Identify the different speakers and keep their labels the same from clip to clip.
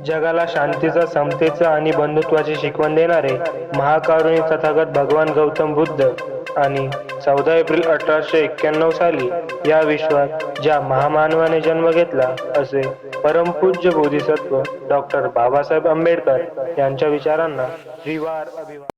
Speaker 1: जगाला शांतीचा, समतेचा आणि बंधुत्वाची शिकवण देणारे महाकारुणी तथागत भगवान गौतम बुद्ध आणि 14 एप्रिल 1891 साली या विश्वात ज्या महामानवाने जन्म घेतला असे परमपूज्य बोधिसत्व डॉक्टर बाबासाहेब आंबेडकर यांच्या विचारांना श्रीवार अभिवादन.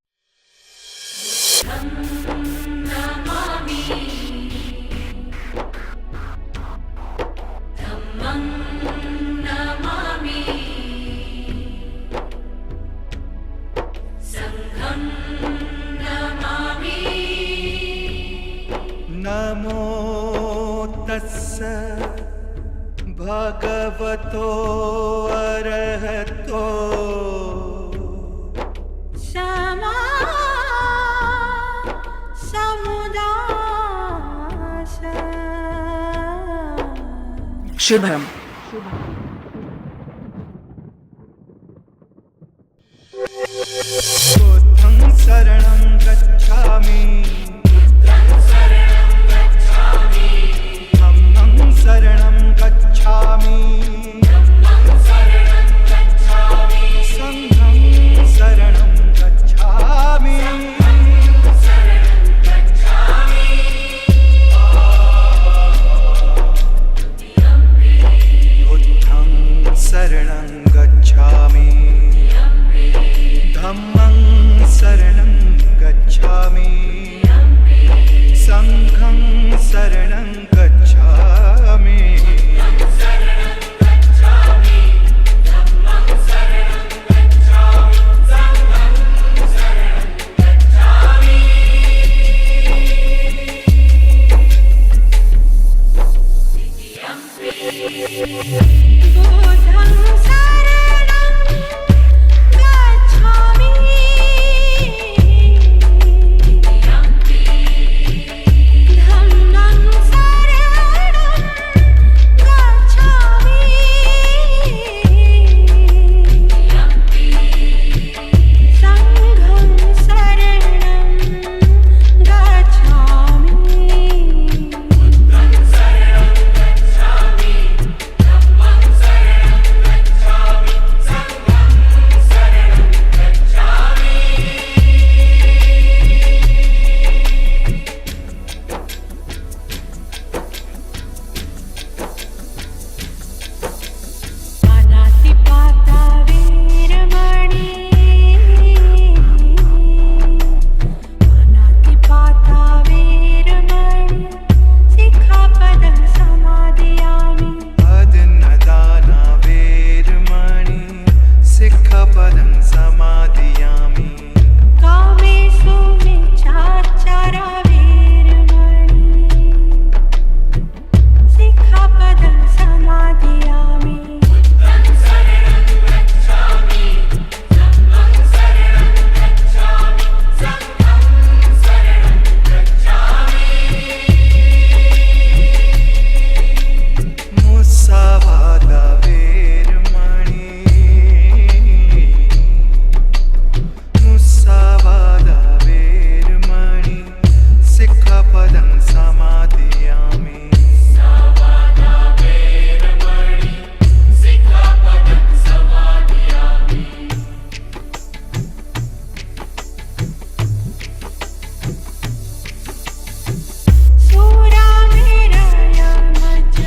Speaker 2: नमो तस्स भगवतो अरहतो
Speaker 3: क्षमा समुदास.
Speaker 4: शुभम.
Speaker 2: बुद्धं शरणं गच्छामि, धम्मं शरणं गच्छामि, संघं शरणं गच्छामि. बुद्धं शरणं गच्छामि, धम्मं शरणं गच्छामि, संघं शरणं गच्छामि.
Speaker 3: बुद्धं शरणं गच्छामि, धम्मं शरणं गच्छामि, संघं शरणं गच्छामि. अनादिपाता वीरमणि, अनादिपाता वीरमणि, शिखापदं समादयामि.
Speaker 2: अदनदाना वेरमणि, सिक्खपदं समादयामि.
Speaker 3: कामेषु मिच्छाचारा वीरमणि, शिखापदं समादयामि.
Speaker 2: मुसावादा वेरमणि, मुसावादा वेरमणि, सिक्खपदं समादयामि.
Speaker 3: शूरा मेरा यमज,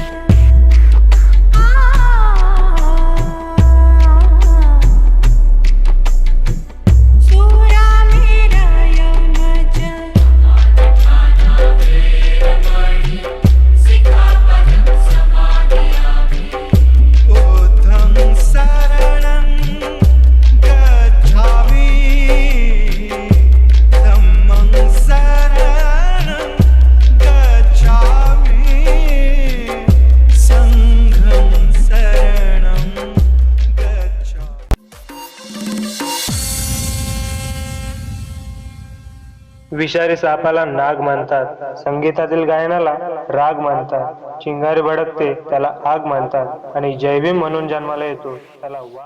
Speaker 3: शूरा मेरा यमज,
Speaker 2: बुद्धं शरणं गच्छामि, धम्मं शरणं गच्छामि, संघं शरणं गच्छामि.
Speaker 1: विषारी सापाला नाग म्हणतात, संगीतातील गायनाला राग म्हणतात, चिंगारी भडकते त्याला आग म्हणतात आणि जय भीम म्हणून जन्माला येतो त्याला वाघ